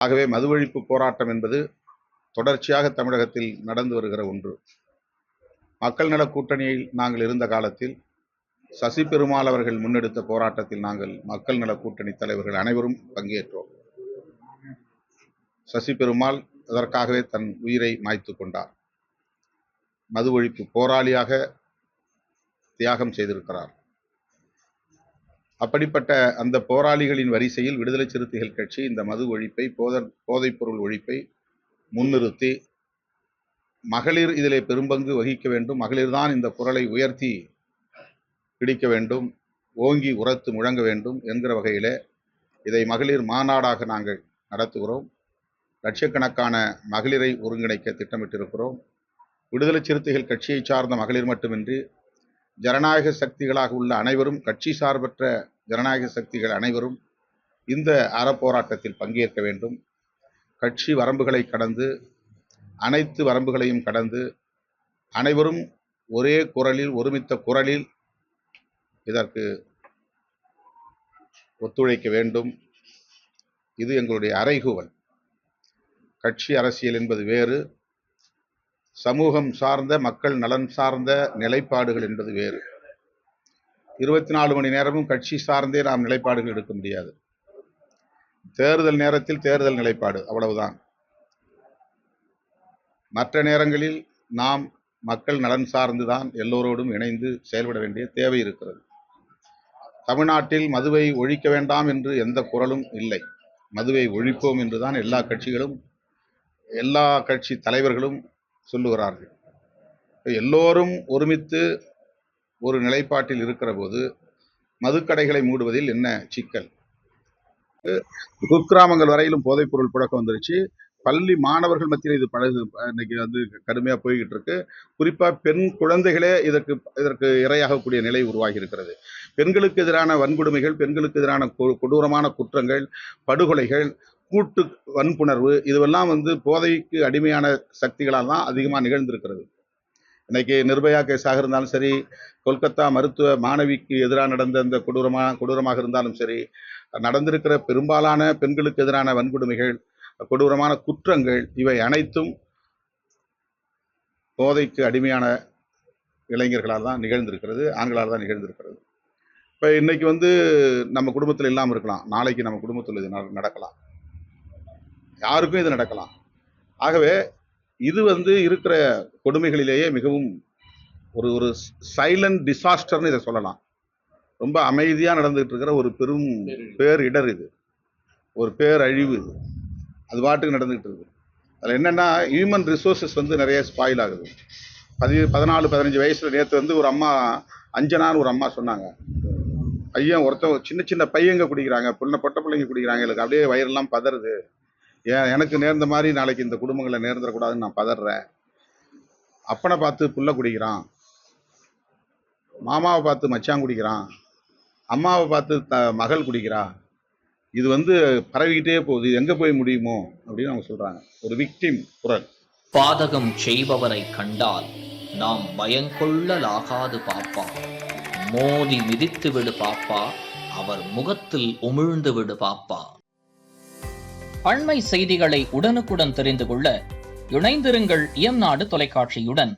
ஆகவே மது ஒழிப்பு போராட்டம் என்பது தொடர்ச்சியாக தமிழகத்தில் நடந்து வருகிற ஒன்று. மக்கள் நல கூட்டணியில் நாங்கள் இருந்த காலத்தில் சசி பெருமாள் அவர்கள் முன்னெடுத்த போராட்டத்தில் நாங்கள் மக்கள் நல கூட்டணி தலைவர்கள் அனைவரும் பங்கேற்றோம். சசி பெருமாள் அதற்காகவே தன் உயிரை மாய்த்து கொண்டார். மது ஒழிப்பு போராளியாக தியாகம் செய்திருக்கிறார். அப்படிப்பட்ட அந்த போராளிகளின் வரிசையில் விடுதலை சிறுத்தைகள் கட்சி இந்த மது ஒழிப்பை, போதைப்பொருள் ஒழிப்பை முன்னிறுத்தி மகளிர் இதிலே பெரும்பங்கு வகிக்க வேண்டும், மகளிர் தான் இந்த குரலை உயர்த்தி பிடிக்க வேண்டும், ஓங்கி உரத்து முழங்க வேண்டும் என்கிற வகையிலே இதை மகளிர் மாநாடாக நாங்கள் நடத்துகிறோம். லட்சக்கணக்கான மகளிரை ஒருங்கிணைக்க திட்டமிட்டிருக்கிறோம். விடுதலை சிறுத்தைகள் கட்சியை சார்ந்த மகளிர் மட்டுமின்றி ஜனநாயக சக்திகளாக உள்ள அனைவரும், கட்சி சார்பற்ற ஜனநாயக சக்திகள் அனைவரும் இந்த அறப்போராட்டத்தில் பங்கேற்க வேண்டும். கட்சி வரம்புகளை கடந்து, அனைத்து வரம்புகளையும் கடந்து அனைவரும் ஒரே குரலில், ஒருமித்த குரலில் இதற்கு ஒத்துழைக்க வேண்டும். இது எங்களுடைய அறைகூவல். கட்சி அரசியல் என்பது வேறு, சமூகம் சார்ந்த, மக்கள் நலன் சார்ந்த நிலைப்பாடுகள் என்பது வேறு. 24 மணி நேரமும் கட்சி சார்ந்தே நாம் நிலைப்பாடுகள் எடுக்க முடியாது. தேர்தல் நேரத்தில் தேர்தல் நிலைப்பாடு, அவ்வளவுதான். மற்ற நேரங்களில் நாம் மக்கள் நலன் சார்ந்துதான் எல்லோரோடும் இணைந்து செயல்பட வேண்டிய தேவை இருக்கிறது. தமிழ்நாட்டில் மதுவை ஒழிக்க வேண்டாம் என்று எந்த குரலும் இல்லை. மதுவை ஒழிப்போம் என்றுதான் எல்லா கட்சிகளும், எல்லா கட்சி தலைவர்களும் சொல்லுகிறார்கள். எல்லோரும் ஒருமித்து ஒரு நிலைப்பாட்டில் இருக்கிற போது மதுக்கடைகளை மூடுவதில் என்ன சிக்கல்? குக்கிராமங்கள் வரையிலும் போதைப்பொருள் புழக்கம் வந்துருச்சு. பள்ளி மாணவர்கள் மத்தியில் இது இன்னைக்கு வந்து கடுமையா போய்கிட்டு இருக்கு. குறிப்பா பெண் குழந்தைகளே இதற்கு இரையாகக்கூடிய நிலை உருவாகி இருக்கிறது. பெண்களுக்கு எதிரான வன்கொடுமைகள், பெண்களுக்கு எதிரான கொடூரமான குற்றங்கள், படுகொலைகள், கூட்டு வன்புணர்வு, இதுவெல்லாம் வந்து போதைக்கு அடிமையான சக்திகளால் தான் அதிகமாக நிகழ்ந்திருக்கிறது. இன்னைக்கு நிர்பயா கேஸாக இருந்தாலும் சரி, கொல்கத்தா மருத்துவ மாணவிக்கு எதிராக நடந்த அந்த கொடூரமாக இருந்தாலும் சரி, நடந்திருக்கிற பெரும்பாலான பெண்களுக்கு எதிரான வன்கொடுமைகள், கொடூரமான குற்றங்கள், இவை அனைத்தும் போதைக்கு அடிமையான இளைஞர்களால் தான் நிகழ்ந்திருக்கிறது, ஆண்களால் தான் நிகழ்ந்திருக்கிறது. இப்போ இன்னைக்கு வந்து நம்ம குடும்பத்தில் இல்லாமல் இருக்கலாம், நாளைக்கு நம்ம குடும்பத்தில் இது நடக்கலாம், யாருக்கும் இது நடக்கலாம். ஆகவே இது வந்து இருக்கிற கொடுமைகளிலேயே மிகவும் ஒரு சைலண்ட் டிசாஸ்டர்னு இதை சொல்லலாம். ரொம்ப அமைதியாக நடந்துகிட்டு இருக்கிற ஒரு பெரும் பேரிடர் இது, ஒரு பேரழிவு இது. அது பாட்டுக்கு நடந்துகிட்டு இருக்கு. அதில் என்னென்னா, ஹியூமன் ரிசோர்ஸஸ் வந்து நிறைய ஸ்பாயில் ஆகுது. 14-15 வயசுல நேற்று வந்து ஒரு அம்மா, அஞ்சனான்னு ஒரு அம்மா சொன்னாங்க, பையன் ஒருத்தன் சின்ன சின்ன பையங்க குடிக்கிறாங்க, பொட்ட பிள்ளைங்க குடிக்கிறாங்க, எனக்கு அப்படியே வயிறெல்லாம் பதறுது, எனக்கு நேர்ந்த மாதிரி நாளைக்கு இந்த குடும்பங்களை நேர்ந்துடக்கூடாதுன்னு நான் பதறேன். அப்பனை பார்த்து புள்ள குடிக்கிறான், மாமாவை பார்த்து மச்சான் குடிக்கிறான், அம்மாவை பார்த்து மகள் குடிக்கிறா, இது வந்து பரவிக்கிட்டே போகுது, எங்க போய் முடியுமோ அப்படின்னு அவங்க சொல்றாங்க. ஒரு விக்டிம் குரல். பாதகம் செய்பவரை கண்டால் நாம் பயங்கொள்ளலாகாது பாப்பா, மோதி மிதித்து விடு பாப்பா, அவர் முகத்தில் உமிழ்ந்து விடு பாப்பா. அண்மை செய்திகளை உடனுக்குடன் தெரிந்து கொள்ள இணைந்திருங்கள் இயம்நாடு தொலைக்காட்சியுடன்.